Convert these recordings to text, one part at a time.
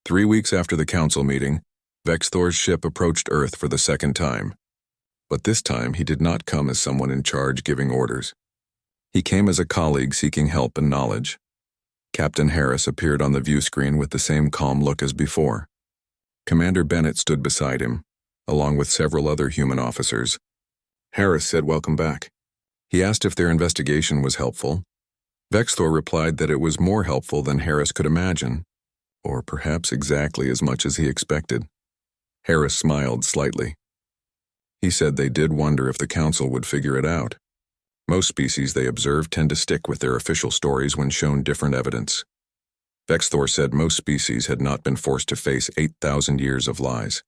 3 weeks after the council meeting, Vexthor's ship approached Earth for the second time. But this time he did not come as someone in charge giving orders. He came as a colleague seeking help and knowledge. Captain Harris appeared on the view screen with the same calm look as before. Commander Bennett stood beside him, along with several other human officers. Harris said welcome back. He asked if their investigation was helpful. Vexthor replied that it was more helpful than Harris could imagine, or perhaps exactly as much as he expected. Harris smiled slightly. He said they did wonder if the council would figure it out. Most species they observe tend to stick with their official stories when shown different evidence. Vexthor said most species had not been forced to face 8,000 years of lies.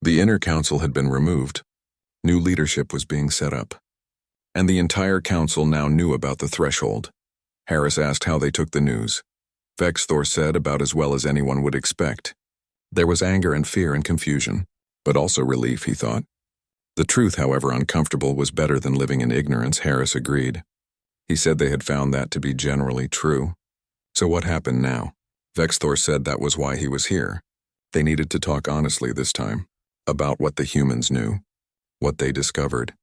The inner council had been removed. New leadership was being set up. And the entire council now knew about the threshold. Harris asked how they took the news. Vexthor said about as well as anyone would expect. There was anger and fear and confusion, but also relief, he thought. The truth, however uncomfortable, was better than living in ignorance, Harris agreed. He said they had found that to be generally true. So what happened now? Vexthor said that was why he was here. They needed to talk honestly this time, about what the humans knew, what they discovered,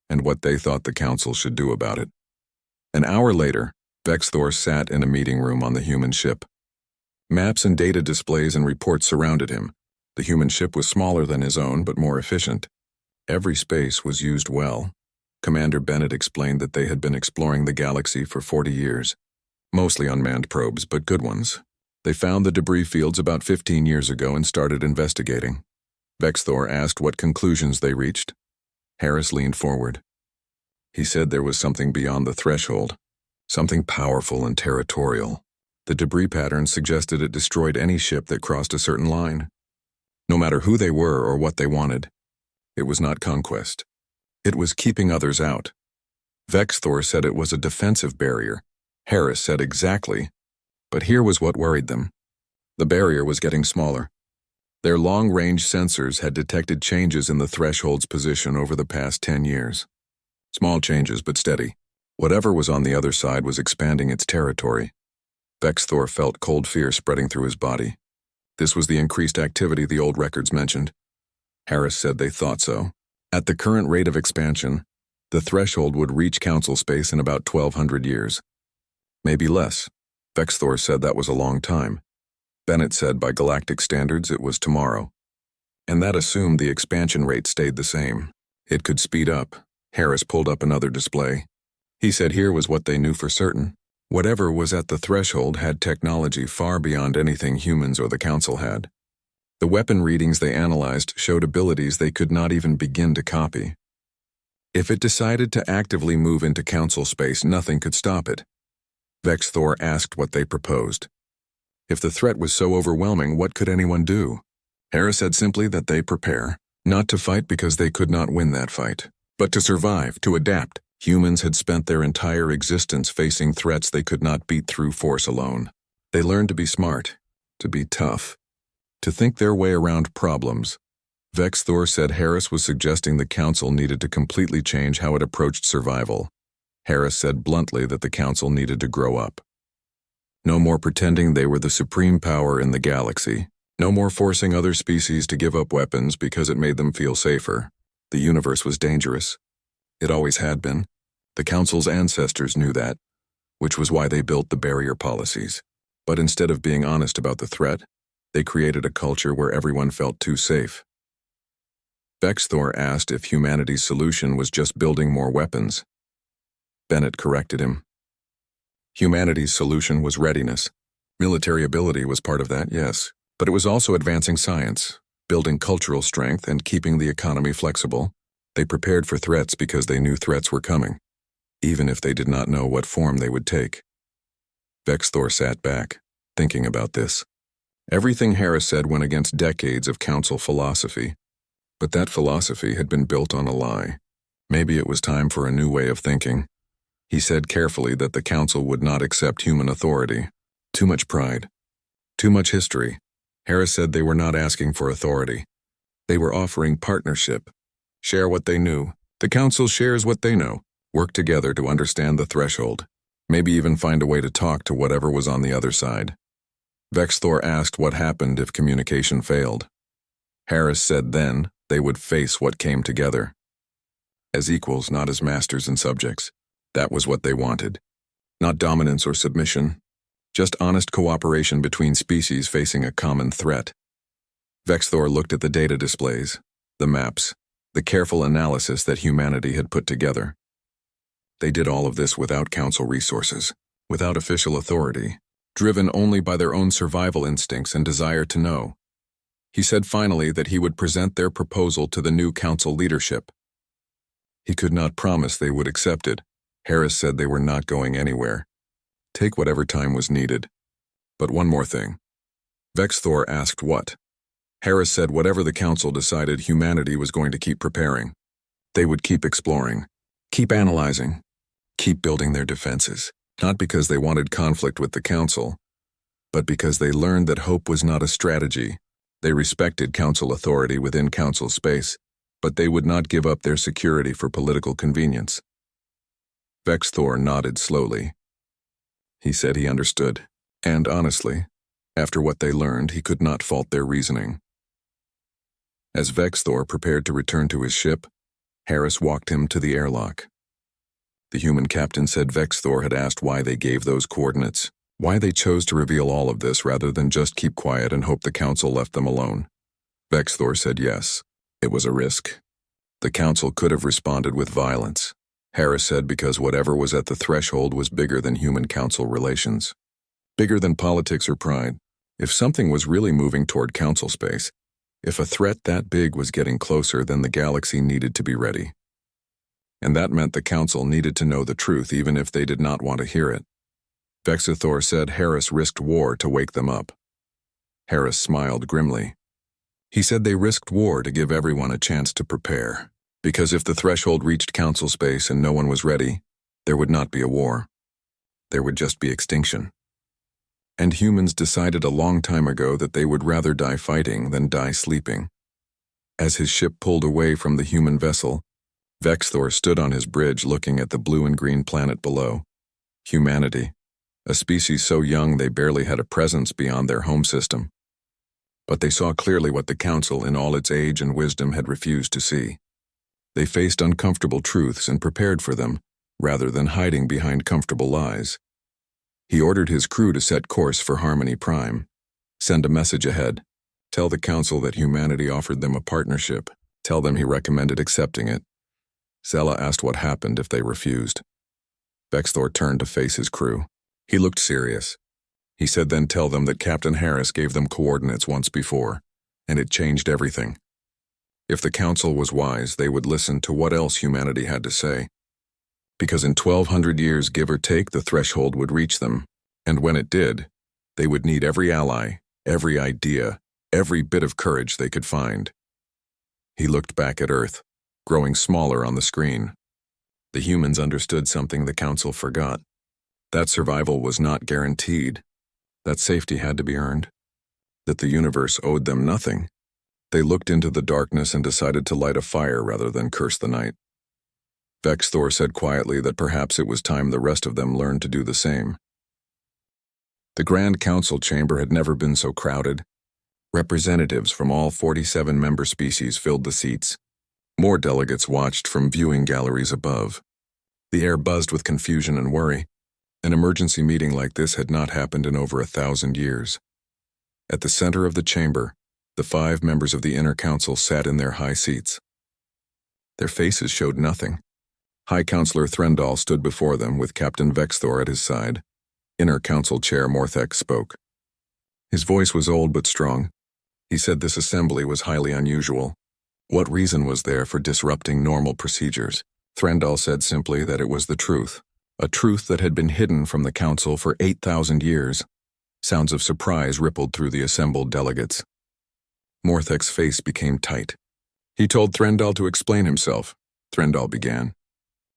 and what they thought the council should do about it. An hour later, Vexthor sat in a meeting room on the human ship. Maps and data displays and reports surrounded him. The human ship was smaller than his own, but more efficient. Every space was used well. Commander Bennett explained that they had been exploring the galaxy for 40 years. Mostly unmanned probes, but good ones. They found the debris fields about 15 years ago and started investigating. Vexthor asked what conclusions they reached. Harris leaned forward. He said there was something beyond the threshold, something powerful and territorial. The debris pattern suggested it destroyed any ship that crossed a certain line. No matter who they were or what they wanted, it was not conquest. It was keeping others out. Vexthor said it was a defensive barrier. Harris said exactly. But here was what worried them. The barrier was getting smaller. Their long-range sensors had detected changes in the threshold's position over the past 10 years. Small changes, but steady. Whatever was on the other side was expanding its territory. Vexthor felt cold fear spreading through his body. This was the increased activity the old records mentioned. Harris said they thought so. At the current rate of expansion, the threshold would reach council space in about 1,200 years. Maybe less. Vexthor said that was a long time. Bennett said by galactic standards it was tomorrow. And that assumed the expansion rate stayed the same. It could speed up. Harris pulled up another display. He said here was what they knew for certain. Whatever was at the threshold had technology far beyond anything humans or the council had. The weapon readings they analyzed showed abilities they could not even begin to copy. If it decided to actively move into council space, nothing could stop it. Vexthor asked what they proposed. If the threat was so overwhelming, what could anyone do? Harris said simply that they prepare, not to fight because they could not win that fight, but to survive, to adapt. Humans had spent their entire existence facing threats they could not beat through force alone. They learned to be smart, to be tough, to think their way around problems. Vexthor said Harris was suggesting the council needed to completely change how it approached survival. Harris said bluntly that the council needed to grow up. No more pretending they were the supreme power in the galaxy. No more forcing other species to give up weapons because it made them feel safer. The universe was dangerous. It always had been. The council's ancestors knew that, which was why they built the barrier policies. But instead of being honest about the threat, they created a culture where everyone felt too safe. Vexthor asked if humanity's solution was just building more weapons. Bennett corrected him. Humanity's solution was readiness. Military ability was part of that, yes, but it was also advancing science, building cultural strength, and keeping the economy flexible. They prepared for threats because they knew threats were coming, even if they did not know what form they would take. Vexthor sat back, thinking about this. Everything Harris said went against decades of council philosophy, but that philosophy had been built on a lie. Maybe it was time for a new way of thinking. He said carefully that the council would not accept human authority. Too much pride. Too much history. Harris said they were not asking for authority. They were offering partnership. Share what they knew. The council shares what they know. Work together to understand the threshold. Maybe even find a way to talk to whatever was on the other side. Vexthor asked what happened if communication failed. Harris said then they would face what came together. As equals, not as masters and subjects. That was what they wanted. Not dominance or submission, just honest cooperation between species facing a common threat. Vexthor looked at the data displays, the maps, the careful analysis that humanity had put together. They did all of this without council resources, without official authority, driven only by their own survival instincts and desire to know. He said finally that he would present their proposal to the new council leadership. He could not promise they would accept it. Harris said they were not going anywhere. Take whatever time was needed. But one more thing. Vexthor asked what? Harris said whatever the council decided, humanity was going to keep preparing. They would keep exploring, keep analyzing, keep building their defenses, not because they wanted conflict with the council, but because they learned that hope was not a strategy. They respected council authority within council space, but they would not give up their security for political convenience. Vexthor nodded slowly. He said he understood, and honestly, after what they learned, he could not fault their reasoning. As Vexthor prepared to return to his ship, Harris walked him to the airlock. The human captain said Vexthor had asked why they gave those coordinates, why they chose to reveal all of this rather than just keep quiet and hope the council left them alone. Vexthor said yes, it was a risk. The council could have responded with violence. Harris said because whatever was at the threshold was bigger than human-council relations. Bigger than politics or pride. If something was really moving toward council space, if a threat that big was getting closer, then the galaxy needed to be ready. And that meant the council needed to know the truth even if they did not want to hear it. Vexthor said Harris risked war to wake them up. Harris smiled grimly. He said they risked war to give everyone a chance to prepare. Because if the threshold reached council space and no one was ready, there would not be a war. There would just be extinction. And humans decided a long time ago that they would rather die fighting than die sleeping. As his ship pulled away from the human vessel, Vexthor stood on his bridge looking at the blue and green planet below. Humanity, a species so young they barely had a presence beyond their home system. But they saw clearly what the council in all its age and wisdom had refused to see. They faced uncomfortable truths and prepared for them, rather than hiding behind comfortable lies. He ordered his crew to set course for Harmony Prime. Send a message ahead. Tell the council that humanity offered them a partnership. Tell them he recommended accepting it. Zella asked what happened if they refused. Vexthor turned to face his crew. He looked serious. He said then tell them that Captain Harris gave them coordinates once before, and it changed everything. If the council was wise, they would listen to what else humanity had to say. Because in 1,200 years, give or take, the threshold would reach them, and when it did, they would need every ally, every idea, every bit of courage they could find. He looked back at Earth, growing smaller on the screen. The humans understood something the council forgot. That survival was not guaranteed, that safety had to be earned, that the universe owed them nothing. They looked into the darkness and decided to light a fire rather than curse the night. Vexthor said quietly that perhaps it was time the rest of them learned to do the same. The Grand Council chamber had never been so crowded. Representatives from all 47 member species filled the seats. More delegates watched from viewing galleries above. The air buzzed with confusion and worry. An emergency meeting like this had not happened in over 1,000 years. At the center of the chamber, the 5 members of the Inner Council sat in their high seats. Their faces showed nothing. High Counselor Threndal stood before them with Captain Vexthor at his side. Inner Council Chair Morthex spoke. His voice was old but strong. He said this assembly was highly unusual. What reason was there for disrupting normal procedures? Threndal said simply that it was the truth, a truth that had been hidden from the Council for 8,000 years. Sounds of surprise rippled through the assembled delegates. Morthex's face became tight. He told Threndal to explain himself. Threndal began.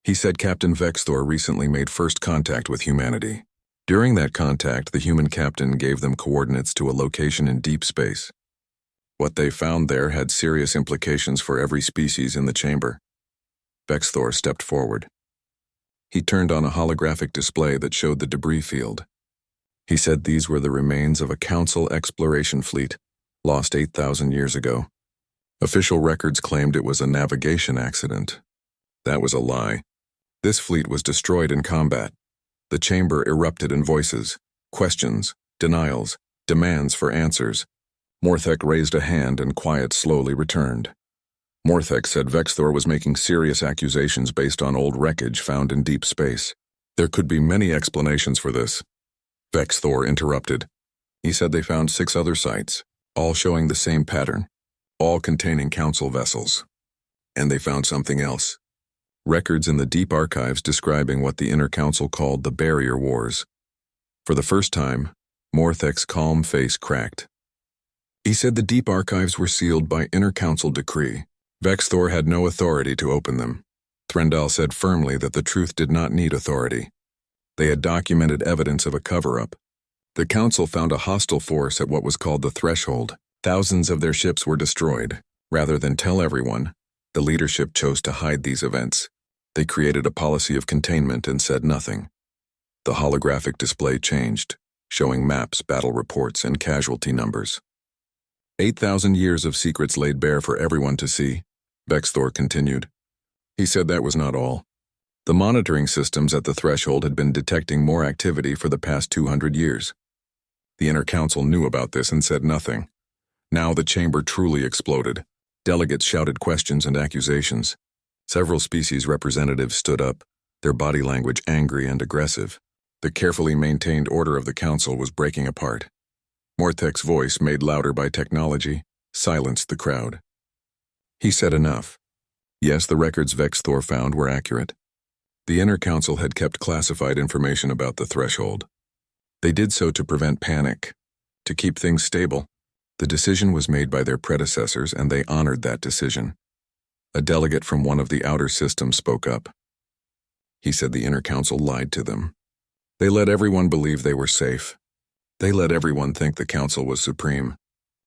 He said Captain Vexthor recently made first contact with humanity. During that contact, the human captain gave them coordinates to a location in deep space. What they found there had serious implications for every species in the chamber. Vexthor stepped forward. He turned on a holographic display that showed the debris field. He said these were the remains of a Council exploration fleet, lost 8,000 years ago. Official records claimed it was a navigation accident. That was a lie. This fleet was destroyed in combat. The chamber erupted in voices, questions, denials, demands for answers. Morthek raised a hand and quiet slowly returned. Morthek said Vexthor was making serious accusations based on old wreckage found in deep space. There could be many explanations for this. Vexthor interrupted. He said they found 6 other sites, all showing the same pattern, all containing Council vessels. And they found something else. Records in the deep archives describing what the Inner Council called the Barrier Wars. For the first time, Morthek's calm face cracked. He said the deep archives were sealed by Inner Council decree. Vexthor had no authority to open them. Threndal said firmly that the truth did not need authority. They had documented evidence of a cover-up. The Council found a hostile force at what was called the Threshold. Thousands of their ships were destroyed. Rather than tell everyone, the leadership chose to hide these events. They created a policy of containment and said nothing. The holographic display changed, showing maps, battle reports, and casualty numbers. 8,000 years of secrets laid bare for everyone to see, Vexthor continued. He said that was not all. The monitoring systems at the Threshold had been detecting more activity for the past 200 years. The Inner Council knew about this and said nothing. Now the chamber truly exploded. Delegates shouted questions and accusations. Several species representatives stood up, their body language angry and aggressive. The carefully maintained order of the Council was breaking apart. Morthek's voice, made louder by technology, silenced the crowd. He said enough. Yes, the records Vexthor found were accurate. The Inner Council had kept classified information about the Threshold. They did so to prevent panic, to keep things stable. The decision was made by their predecessors, and they honored that decision. A delegate from one of the outer systems spoke up. He said the Inner Council lied to them. They let everyone believe they were safe. They let everyone think the Council was supreme,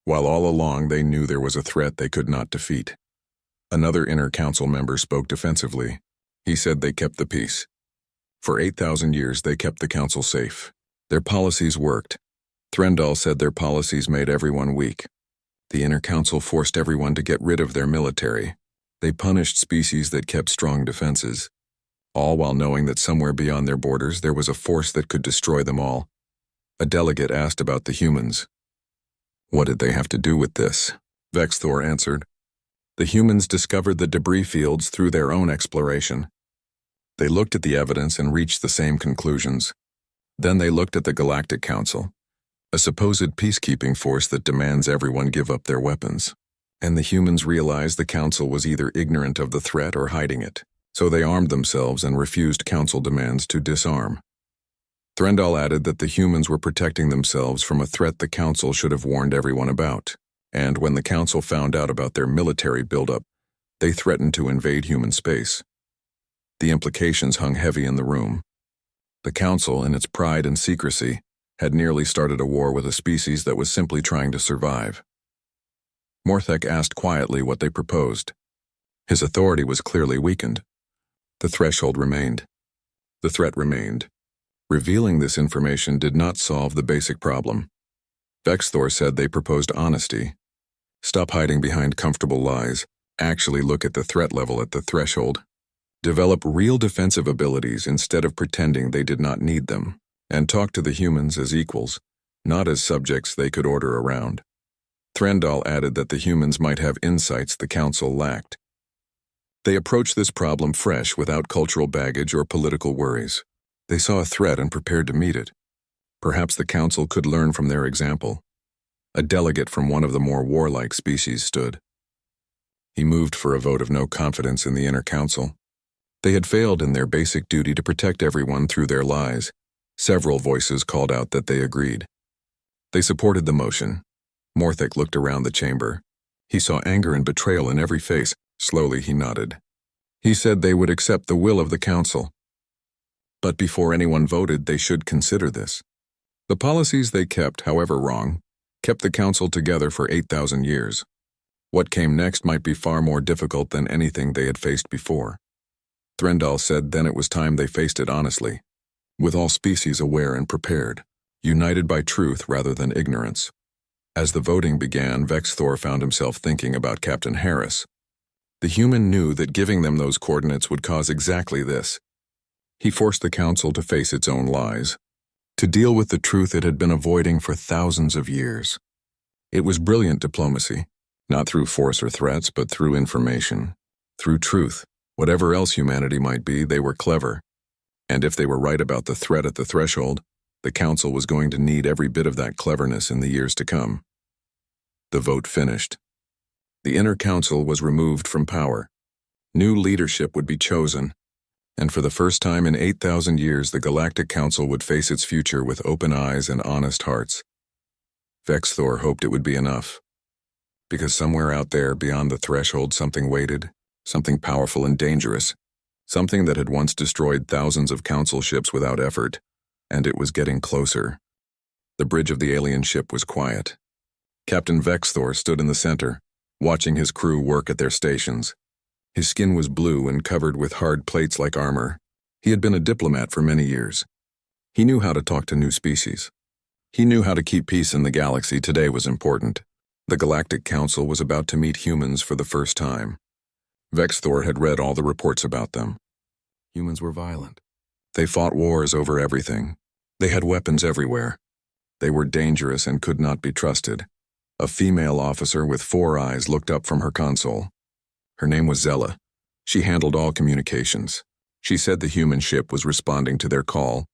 while all along they knew there was a threat they could not defeat. Another Inner Council member spoke defensively. He said they kept the peace. For 8,000 years they kept the Council safe. Their policies worked. Threndal said their policies made everyone weak. The Inner Council forced everyone to get rid of their military. They punished species that kept strong defenses, all while knowing that somewhere beyond their borders there was a force that could destroy them all. A delegate asked about the humans. What did they have to do with this? Vexthor answered. The humans discovered the debris fields through their own exploration. They looked at the evidence and reached the same conclusions. Then they looked at the Galactic Council, a supposed peacekeeping force that demands everyone give up their weapons. And the humans realized the Council was either ignorant of the threat or hiding it, so they armed themselves and refused Council demands to disarm. Threndal added that the humans were protecting themselves from a threat the Council should have warned everyone about, and when the Council found out about their military buildup, they threatened to invade human space. The implications hung heavy in the room. The Council, in its pride and secrecy, had nearly started a war with a species that was simply trying to survive. Morthek asked quietly what they proposed. His authority was clearly weakened. The Threshold remained. The threat remained. Revealing this information did not solve the basic problem. Vexthor said they proposed honesty. Stop hiding behind comfortable lies. Actually look at the threat level at the Threshold. Develop real defensive abilities instead of pretending they did not need them, and talk to the humans as equals, not as subjects they could order around. Threndal added that the humans might have insights the Council lacked. They approached this problem fresh, without cultural baggage or political worries. They saw a threat and prepared to meet it. Perhaps the Council could learn from their example. A delegate from one of the more warlike species stood. He moved for a vote of no confidence in the Inner Council. They had failed in their basic duty to protect everyone through their lies. Several voices called out that they agreed. They supported the motion. Morthek looked around the chamber. He saw anger and betrayal in every face. Slowly he nodded. He said they would accept the will of the Council. But before anyone voted, they should consider this. The policies they kept, however wrong, kept the Council together for 8,000 years. What came next might be far more difficult than anything they had faced before. Threndal said then it was time they faced it honestly, with all species aware and prepared. united by truth rather than ignorance. As the voting began, Vexthor found himself thinking about Captain Harris. The human knew that giving them those coordinates would cause exactly this. He forced the council to face its own lies, to deal with the truth it had been avoiding for thousands of years. It was brilliant diplomacy, not through force or threats, but through information, through truth. Whatever else humanity might be, they were clever. And if they were right about the threat at the threshold, the council was going to need every bit of that cleverness in the years to come. The vote finished. The inner council was removed from power. New leadership would be chosen, and for the first time in 8,000 years, the Galactic Council would face its future with open eyes and honest hearts. Vexthor hoped it would be enough, because somewhere out there beyond the threshold something waited, something powerful and dangerous, something that had once destroyed thousands of council ships without effort, and it was getting closer. The bridge of the alien ship was quiet. Captain Vexthor stood in the center, watching his crew work at their stations. His skin was blue and covered with hard plates like armor. He had been a diplomat for many years. He knew how to talk to new species. He knew how to keep peace in the galaxy. Today was important. The Galactic Council was about to meet humans for the first time. Vexthor had read all the reports about them. Humans were violent. They fought wars over everything. They had weapons everywhere. They were dangerous and could not be trusted. A female officer with 4 eyes looked up from her console. Her name was Zella. She handled all communications. She said the human ship was responding to their call.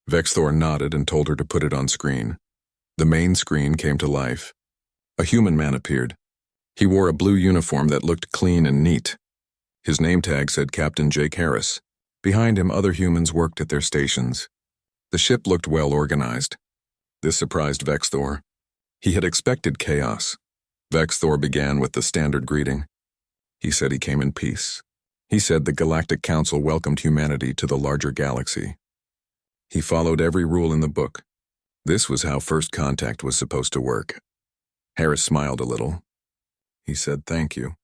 Vexthor nodded and told her to put it on screen. The main screen came to life. A human man appeared. He wore a blue uniform that looked clean and neat. His name tag said Captain Jake Harris. Behind him, other humans worked at their stations. The ship looked well organized. This surprised Vexthor. He had expected chaos. Vexthor began with the standard greeting. He said he came in peace. He said the Galactic Council welcomed humanity to the larger galaxy. He followed every rule in the book. This was how first contact was supposed to work. Harris smiled a little. He said thank you.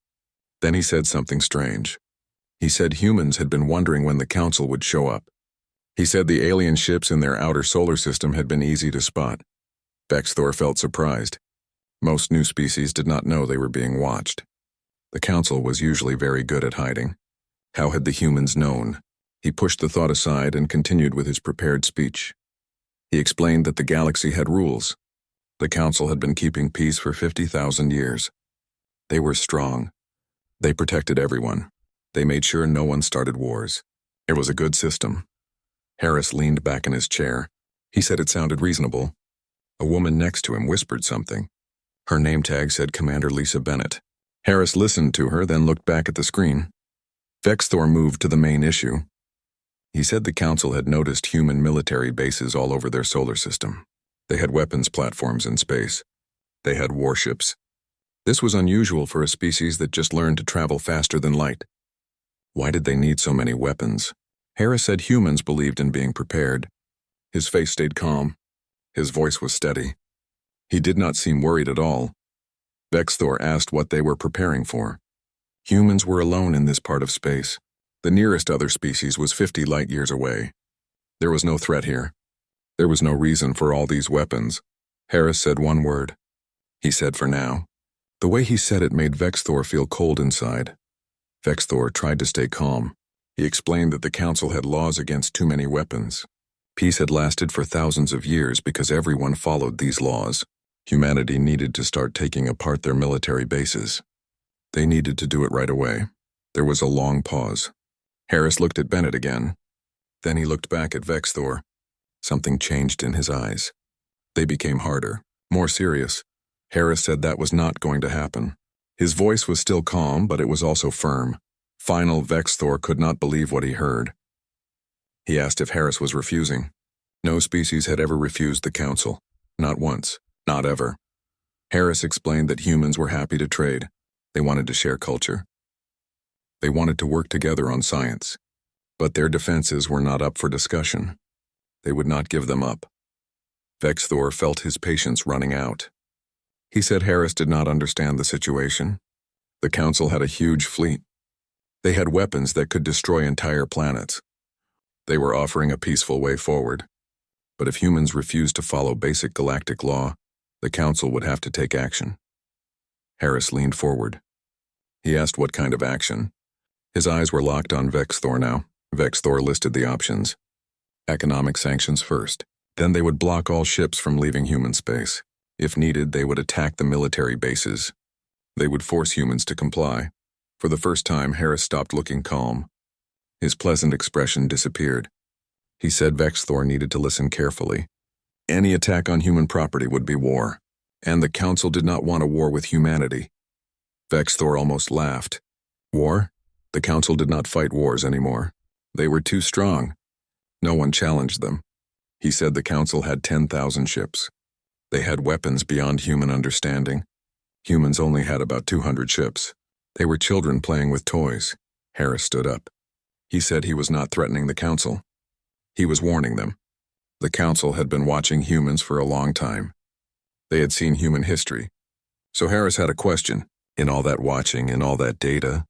Then he said something strange. He said humans had been wondering when the Council would show up. He said the alien ships in their outer solar system had been easy to spot. Vexthor felt surprised. Most new species did not know they were being watched. The Council was usually very good at hiding. How had the humans known? He pushed the thought aside and continued with his prepared speech. He explained that the galaxy had rules. The Council had been keeping peace for 50,000 years. They were strong. They protected everyone. They made sure no one started wars. It was a good system. Harris leaned back in his chair. He said it sounded reasonable. A woman next to him whispered something. Her name tag said Commander Lisa Bennett. Harris listened to her, then looked back at the screen. Vexthor moved to the main issue. He said the Council had noticed human military bases all over their solar system. They had weapons platforms in space. They had warships. This was unusual for a species that just learned to travel faster than light. Why did they need so many weapons? Harris said humans believed in being prepared. His face stayed calm. His voice was steady. He did not seem worried at all. Vexthor asked what they were preparing for. Humans were alone in this part of space. The nearest other species was 50 light-years away. There was no threat here. There was no reason for all these weapons. Harris said one word. He said for now. The way he said it made Vexthor feel cold inside. Vexthor tried to stay calm. He explained that the Council had laws against too many weapons. Peace had lasted for thousands of years because everyone followed these laws. Humanity needed to start taking apart their military bases. They needed to do it right away. There was a long pause. Harris looked at Bennett again. Then he looked back at Vexthor. Something changed in his eyes. They became harder, more serious. Harris said that was not going to happen. His voice was still calm, but it was also firm. Final Vexthor could not believe what he heard. He asked if Harris was refusing. No species had ever refused the Council. Not once. Not ever. Harris explained that humans were happy to trade. They wanted to share culture. They wanted to work together on science. But their defenses were not up for discussion. They would not give them up. Vexthor felt his patience running out. He said Harris did not understand the situation. The Council had a huge fleet. They had weapons that could destroy entire planets. They were offering a peaceful way forward. But if humans refused to follow basic galactic law, the Council would have to take action. Harris leaned forward. He asked what kind of action. His eyes were locked on Vexthor now. Vexthor listed the options. Economic sanctions first. Then they would block all ships from leaving human space. If needed, they would attack the military bases. They would force humans to comply. For the first time, Harris stopped looking calm. His pleasant expression disappeared. He said Vexthor needed to listen carefully. Any attack on human property would be war, and the Council did not want a war with humanity. Vexthor almost laughed. War? The Council did not fight wars anymore. They were too strong. No one challenged them. He said the Council had 10,000 ships. They had weapons beyond human understanding. Humans only had about 200 ships. They were children playing with toys. Harris stood up. He said he was not threatening the Council. He was warning them. The Council had been watching humans for a long time. They had seen human history. So Harris had a question. In all that watching, in all that data,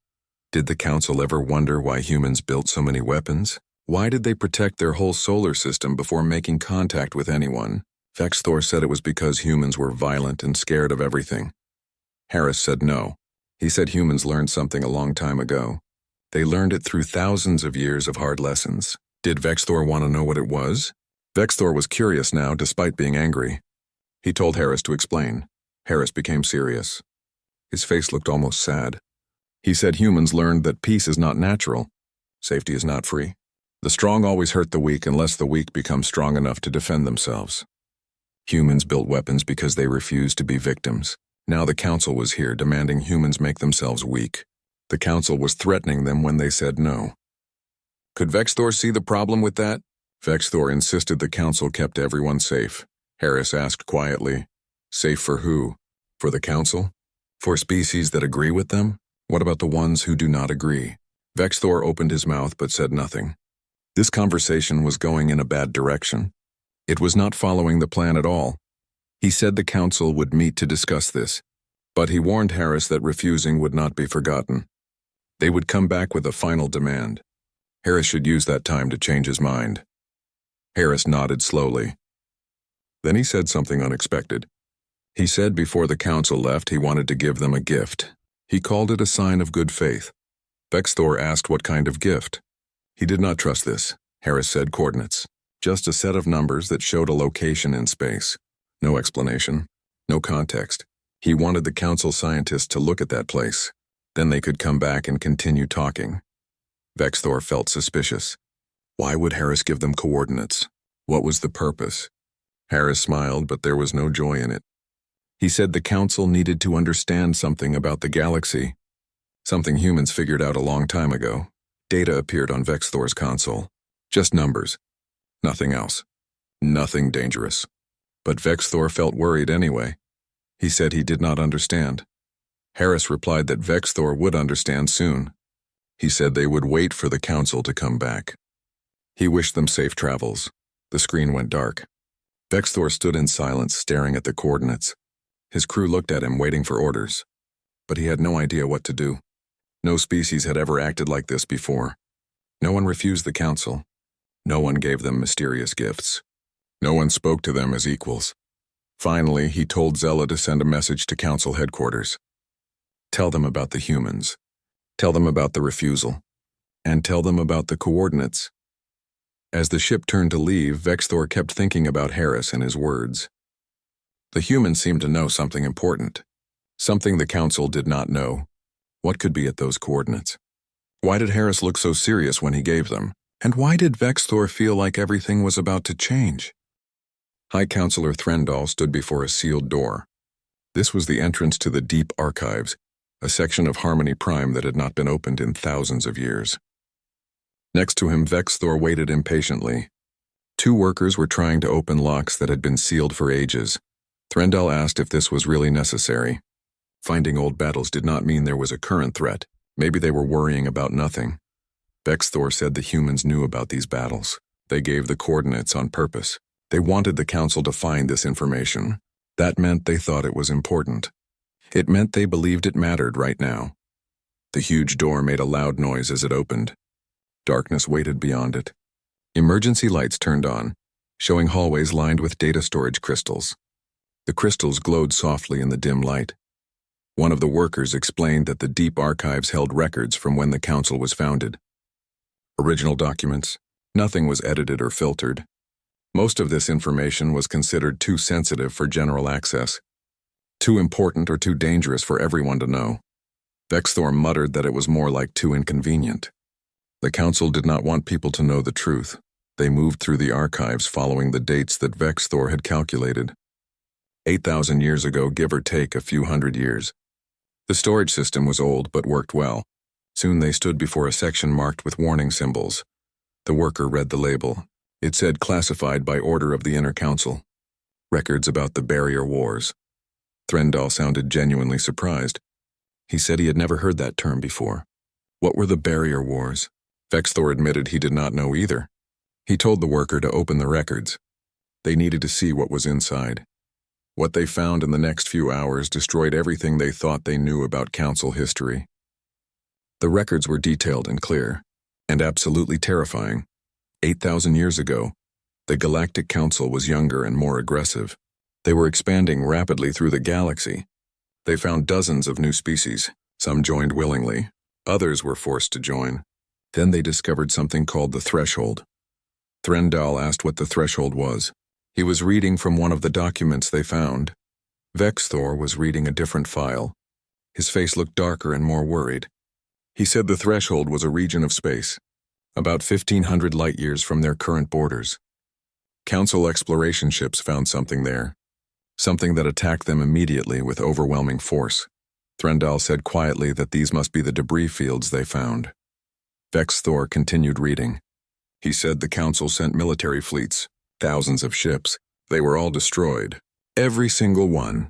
did the Council ever wonder why humans built so many weapons? Why did they protect their whole solar system before making contact with anyone? Vexthor said it was because humans were violent and scared of everything. Harris said no. He said humans learned something a long time ago. They learned it through thousands of years of hard lessons. Did Vexthor want to know what it was? Vexthor was curious now, despite being angry. He told Harris to explain. Harris became serious. His face looked almost sad. He said humans learned that peace is not natural. Safety is not free. The strong always hurt the weak unless the weak become strong enough to defend themselves. Humans built weapons because they refused to be victims. Now the Council was here demanding humans make themselves weak. The Council was threatening them when they said no. Could Vexthor see the problem with that? Vexthor insisted the Council kept everyone safe. Harris asked quietly, safe for who? For the Council? For species that agree with them? What about the ones who do not agree? Vexthor opened his mouth but said nothing. This conversation was going in a bad direction. It was not following the plan at all. He said the Council would meet to discuss this, but he warned Harris that refusing would not be forgotten. They would come back with a final demand. Harris should use that time to change his mind. Harris nodded slowly. Then he said something unexpected. He said before the Council left he wanted to give them a gift. He called it a sign of good faith. Vexthor asked what kind of gift. He did not trust this. Harris said coordinates. Just a set of numbers that showed a location in space. No explanation. No context. He wanted the Council scientists to look at that place. Then they could come back and continue talking. Vexthor felt suspicious. Why would Harris give them coordinates? What was the purpose? Harris smiled, but there was no joy in it. He said the Council needed to understand something about the galaxy. Something humans figured out a long time ago. Data appeared on Vexthor's console. Just numbers. Nothing else. Nothing dangerous. But Vexthor felt worried anyway. He said he did not understand. Harris replied that Vexthor would understand soon. He said they would wait for the Council to come back. He wished them safe travels. The screen went dark. Vexthor stood in silence, staring at the coordinates. His crew looked at him, waiting for orders. But he had no idea what to do. No species had ever acted like this before. No one refused the Council. No one gave them mysterious gifts. No one spoke to them as equals. Finally, he told Zella to send a message to Council headquarters. Tell them about the humans. Tell them about the refusal. And tell them about the coordinates. As the ship turned to leave, Vexthor kept thinking about Harris and his words. The humans seemed to know something important. Something the Council did not know. What could be at those coordinates? Why did Harris look so serious when he gave them? And why did Vexthor feel like everything was about to change? High Counselor Threndal stood before a sealed door. This was the entrance to the Deep Archives, a section of Harmony Prime that had not been opened in thousands of years. Next to him, Vexthor waited impatiently. Two workers were trying to open locks that had been sealed for ages. Threndal asked if this was really necessary. Finding old battles did not mean there was a current threat. Maybe they were worrying about nothing. Vexthor said the humans knew about these battles. They gave the coordinates on purpose. They wanted the Council to find this information. That meant they thought it was important. It meant they believed it mattered right now. The huge door made a loud noise as it opened. Darkness waited beyond it. Emergency lights turned on. showing hallways lined with data storage crystals. The crystals glowed softly in the dim light. One of the workers explained that the deep archives held records from when the council was founded. Original documents. Nothing was edited or filtered. Most of this information was considered too sensitive for general access, too important or too dangerous for everyone to know. Vexthor muttered that it was more like too inconvenient. The council did not want people to know the truth. They moved through the archives following the dates that Vexthor had calculated. 8,000 years ago, give or take a few hundred years. The storage system was old but worked well. Soon they stood before a section marked with warning symbols. The worker read the label. It said classified by order of the Inner Council. Records about the barrier wars. Threndal sounded genuinely surprised. He said he had never heard that term before. What were the barrier wars? Vexthor admitted he did not know either. He told the worker to open the records. They needed to see what was inside. What they found in the next few hours destroyed everything they thought they knew about Council history. The records were detailed and clear, and absolutely terrifying. 8,000 years ago, the Galactic Council was younger and more aggressive. They were expanding rapidly through the galaxy. They found dozens of new species. Some joined willingly. Others were forced to join. Then they discovered something called the Threshold. Threndal asked what the Threshold was. He was reading from one of the documents they found. Vexthor was reading a different file. His face looked darker and more worried. He said the Threshold was a region of space, about 1,500 light-years from their current borders. Council exploration ships found something there, something that attacked them immediately with overwhelming force. Threndal said quietly that these must be the debris fields they found. Vexthor continued reading. He said the Council sent military fleets, thousands of ships. They were all destroyed. Every single one.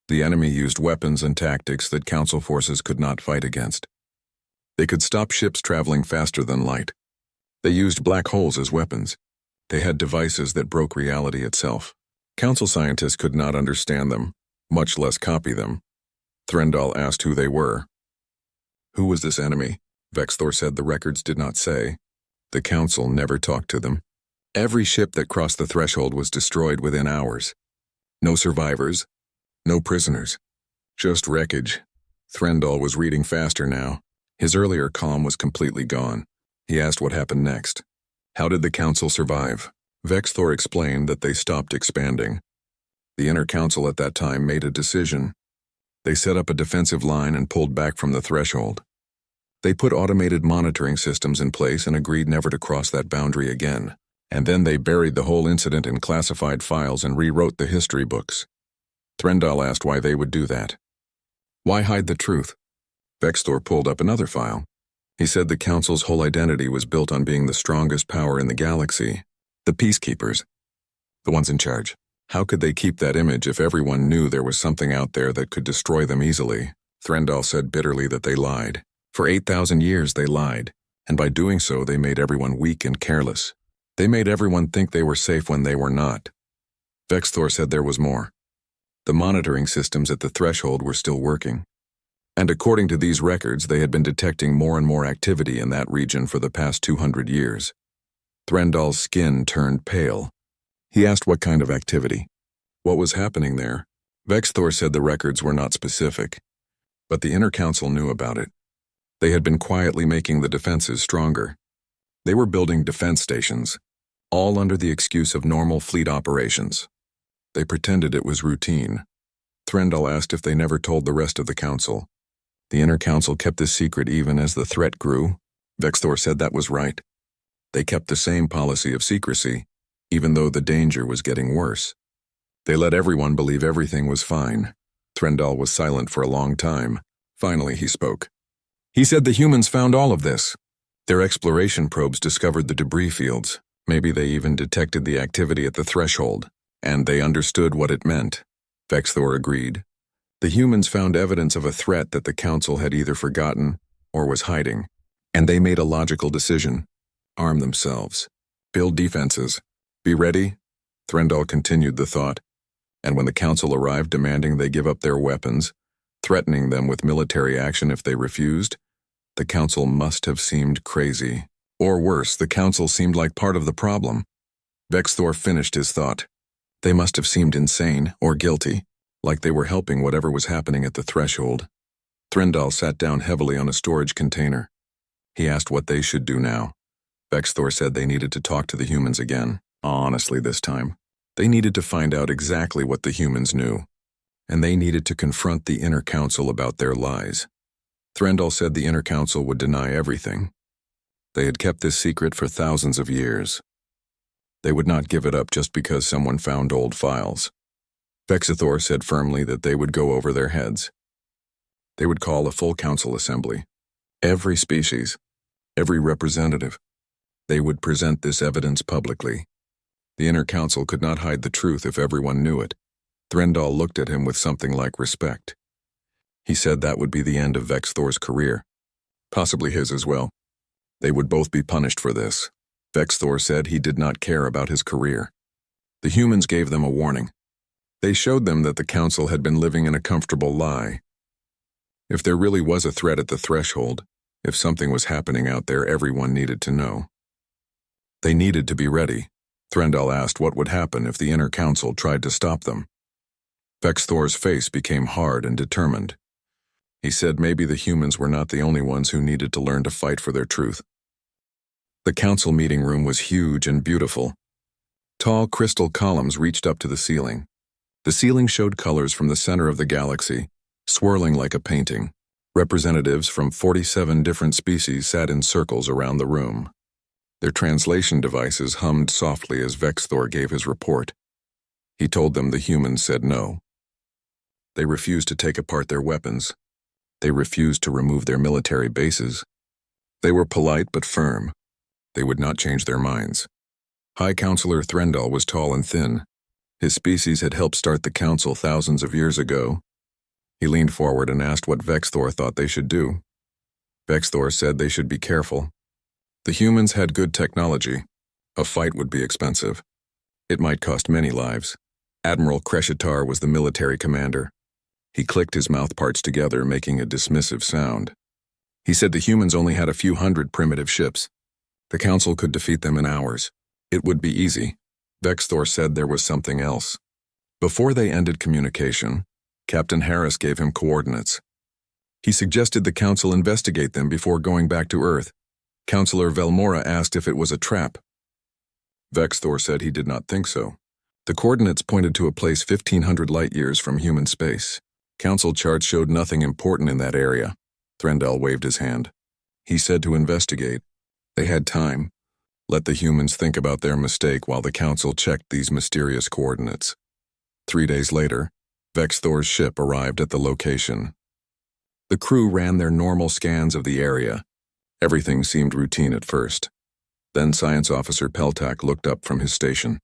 The enemy used weapons and tactics that Council forces could not fight against. They could stop ships traveling faster than light. They used black holes as weapons. They had devices that broke reality itself. Council scientists could not understand them, much less copy them. Threndal asked who they were. Who was this enemy? Vexthor said the records did not say. The Council never talked to them. Every ship that crossed the threshold was destroyed within hours. No survivors, no prisoners, just wreckage. Threndal was reading faster now. His earlier calm was completely gone. He asked what happened next. How did the Council survive? Vexthor explained that they stopped expanding. The Inner Council at that time made a decision. They set up a defensive line and pulled back from the threshold. They put automated monitoring systems in place and agreed never to cross that boundary again. And then they buried the whole incident in classified files and rewrote the history books. Threndal asked why they would do that. Why hide the truth? Vexthor pulled up another file. He said the Council's whole identity was built on being the strongest power in the galaxy. The peacekeepers. The ones in charge. How could they keep that image if everyone knew there was something out there that could destroy them easily? Threndal said bitterly that they lied. For 8,000 years they lied, and by doing so they made everyone weak and careless. They made everyone think they were safe when they were not. Vexthor said there was more. The monitoring systems at the threshold were still working. And according to these records, they had been detecting more and more activity in that region for the past 200 years. Threndal's skin turned pale. He asked what kind of activity. What was happening there? Vexthor said the records were not specific, but the Inner Council knew about it. They had been quietly making the defenses stronger. They were building defense stations, all under the excuse of normal fleet operations. They pretended it was routine. Threndal asked if they never told the rest of the Council. The Inner Council kept this secret even as the threat grew. Vexthor said that was right. They kept the same policy of secrecy, even though the danger was getting worse. They let everyone believe everything was fine. Threndal was silent for a long time. Finally, he spoke. He said the humans found all of this. Their exploration probes discovered the debris fields. Maybe they even detected the activity at the threshold, and they understood what it meant. Vexthor agreed. The humans found evidence of a threat that the Council had either forgotten or was hiding, and they made a logical decision. Arm themselves. Build defenses. Be ready? Threndal continued the thought, and when the Council arrived demanding they give up their weapons, threatening them with military action if they refused, the Council must have seemed crazy. Or worse, the Council seemed like part of the problem. Vexthor finished his thought. They must have seemed insane or guilty, like they were helping whatever was happening at the threshold. Threndal sat down heavily on a storage container. He asked what they should do now. Vexthor said they needed to talk to the humans again. Honestly, this time. They needed to find out exactly what the humans knew. And they needed to confront the Inner Council about their lies. Threndal said the Inner Council would deny everything. They had kept this secret for thousands of years. They would not give it up just because someone found old files. Vexithor said firmly that they would go over their heads. They would call a full council assembly. Every species, every representative. They would present this evidence publicly. The Inner Council could not hide the truth if everyone knew it. Threndal looked at him with something like respect. He said that would be the end of Vexthor's career. Possibly his as well. They would both be punished for this. Vexthor said he did not care about his career. The humans gave them a warning. They showed them that the Council had been living in a comfortable lie. If there really was a threat at the threshold, if something was happening out there, everyone needed to know. They needed to be ready. Threndal asked what would happen if the Inner Council tried to stop them. Vexthor's face became hard and determined. He said maybe the humans were not the only ones who needed to learn to fight for their truth. The council meeting room was huge and beautiful. Tall crystal columns reached up to the ceiling. The ceiling showed colors from the center of the galaxy, swirling like a painting. Representatives from 47 different species sat in circles around the room. Their translation devices hummed softly as Vexthor gave his report. He told them the humans said no. They refused to take apart their weapons. They refused to remove their military bases. They were polite but firm. They would not change their minds. High Counselor Threndal was tall and thin. His species had helped start the council thousands of years ago. He leaned forward and asked what Vexthor thought they should do. Vexthor said they should be careful. The humans had good technology. A fight would be expensive. It might cost many lives. Admiral Kreshitar was the military commander. He clicked his mouthparts together, making a dismissive sound. He said the humans only had a few hundred primitive ships. The council could defeat them in hours. It would be easy. Vexthor said there was something else. Before they ended communication, Captain Harris gave him coordinates. He suggested the council investigate them before going back to Earth. Counselor Velmora asked if it was a trap. Vexthor said he did not think so. The coordinates pointed to a place 1,500 light-years from human space. Council charts showed nothing important in that area. Threndal waved his hand. He said to investigate. They had time. Let the humans think about their mistake while the council checked these mysterious coordinates. 3 days later, Vexthor's ship arrived at the location. The crew ran their normal scans of the area. Everything seemed routine at first. Then Science Officer Peltak looked up from his station.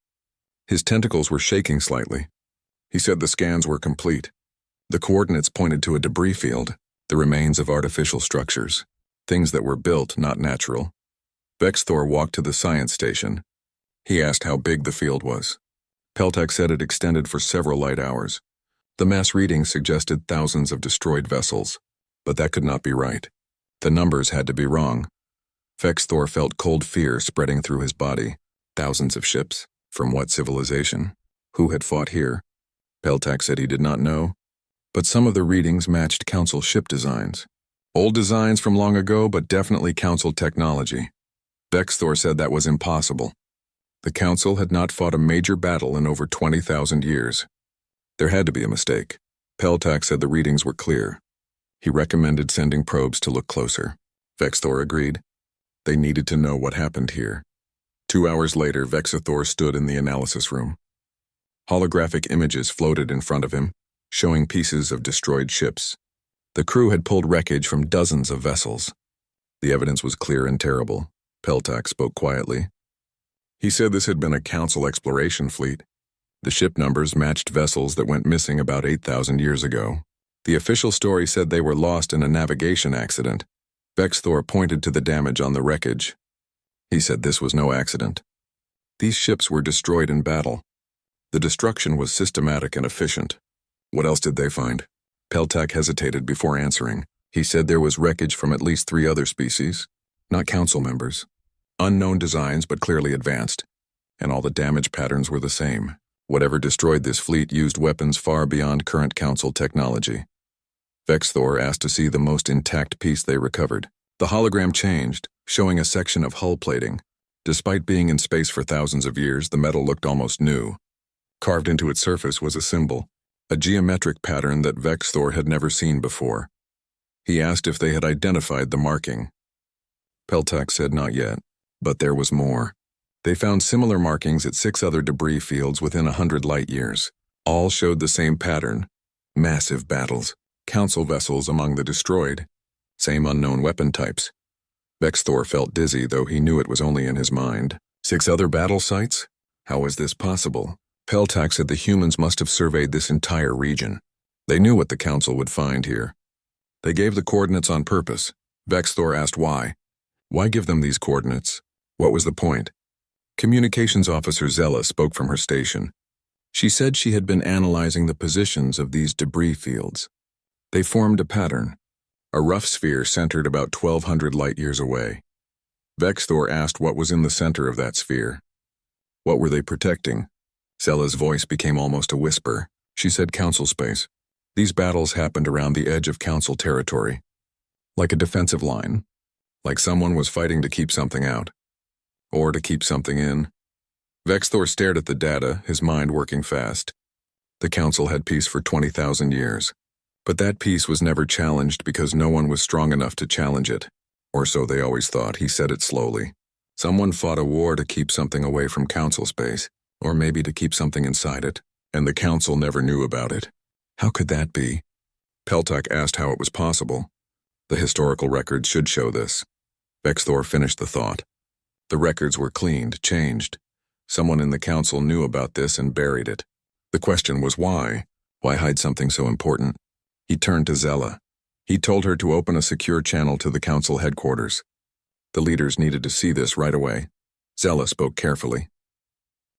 His tentacles were shaking slightly. He said the scans were complete. The coordinates pointed to a debris field, the remains of artificial structures, things that were built, not natural. Vexthor walked to the science station. He asked how big the field was. Peltak said it extended for several light hours. The mass readings suggested thousands of destroyed vessels, but that could not be right. The numbers had to be wrong. Vexthor felt cold fear spreading through his body. Thousands of ships? From what civilization? Who had fought here? Peltak said he did not know, but some of the readings matched council ship designs. Old designs from long ago, but definitely council technology. Vexthor said that was impossible. The council had not fought a major battle in over 20,000 years. There had to be a mistake. Peltak said the readings were clear. He recommended sending probes to look closer. Vexthor agreed. They needed to know what happened here. 2 hours later, Vexithor stood in the analysis room. Holographic images floated in front of him, showing pieces of destroyed ships. The crew had pulled wreckage from dozens of vessels. The evidence was clear and terrible. Peltak spoke quietly. He said this had been a council exploration fleet. The ship numbers matched vessels that went missing about 8,000 years ago. The official story said they were lost in a navigation accident. Vexthor pointed to the damage on the wreckage. He said this was no accident. These ships were destroyed in battle. The destruction was systematic and efficient. What else did they find? Peltak hesitated before answering. He said there was wreckage from at least 3 other species, not council members. Unknown designs, but clearly advanced. and all the damage patterns were the same. Whatever destroyed this fleet used weapons far beyond current Council technology. Vexthor asked to see the most intact piece they recovered. The hologram changed, showing a section of hull plating. Despite being in space for thousands of years, the metal looked almost new. Carved into its surface was a symbol, a geometric pattern that Vexthor had never seen before. He asked if they had identified the marking. Peltak said not yet, but there was more. They found similar markings at 6 other debris fields within 100 light-years. All showed the same pattern: massive battles, Council vessels among the destroyed, same unknown weapon types. Vexthor felt dizzy, though he knew it was only in his mind. 6 other battle sites? How was this possible? Peltak said the humans must have surveyed this entire region. They knew what the Council would find here. They gave the coordinates on purpose. Vexthor asked why. Why give them these coordinates? What was the point? Communications Officer Zella spoke from her station. She said she had been analyzing the positions of these debris fields. They formed a pattern, a rough sphere centered about 1,200 light-years away. Vexthor asked what was in the center of that sphere. What were they protecting? Zella's voice became almost a whisper. She said Council space. These battles happened around the edge of Council territory. Like a defensive line. Like someone was fighting to keep something out. Or to keep something in. Vexthor stared at the data, his mind working fast. The Council had peace for 20,000 years. But that peace was never challenged because no one was strong enough to challenge it. Or so they always thought. He said it slowly. Someone fought a war to keep something away from Council space. Or maybe to keep something inside it. And the Council never knew about it. How could that be? Peltak asked how it was possible. The historical records should show this. Vexthor finished the thought. The records were cleaned, changed. Someone in the Council knew about this and buried it. The question was why? Why hide something so important? He turned to Zella. He told her to open a secure channel to the Council headquarters. The leaders needed to see this right away. Zella spoke carefully.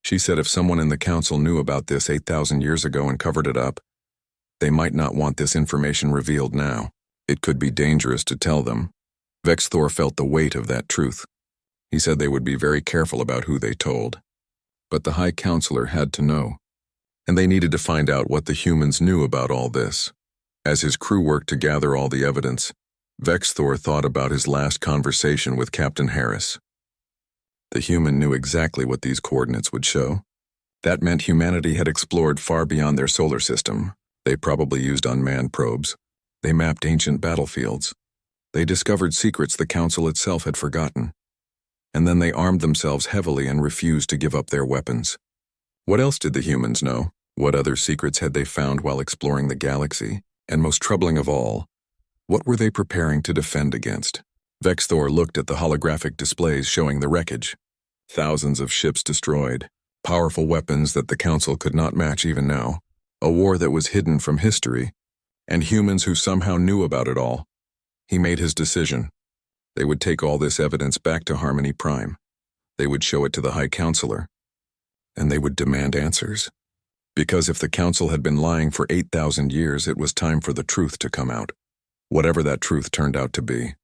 She said if someone in the Council knew about this 8,000 years ago and covered it up, they might not want this information revealed now. It could be dangerous to tell them. Vexthor felt the weight of that truth. He said they would be very careful about who they told. But the High Counselor had to know. And they needed to find out what the humans knew about all this. As his crew worked to gather all the evidence, Vexthor thought about his last conversation with Captain Harris. The human knew exactly what these coordinates would show. That meant humanity had explored far beyond their solar system. They probably used unmanned probes. They mapped ancient battlefields. They discovered secrets the Council itself had forgotten. And then they armed themselves heavily and refused to give up their weapons. What else did the humans know? What other secrets had they found while exploring the galaxy? And most troubling of all, what were they preparing to defend against? Vexthor looked at the holographic displays showing the wreckage. Thousands of ships destroyed, powerful weapons that the Council could not match even now, a war that was hidden from history, and humans who somehow knew about it all. He made his decision. They would take all this evidence back to Harmony Prime. They would show it to the High Counselor. And they would demand answers. Because if the Council had been lying for 8,000 years, it was time for the truth to come out. Whatever that truth turned out to be.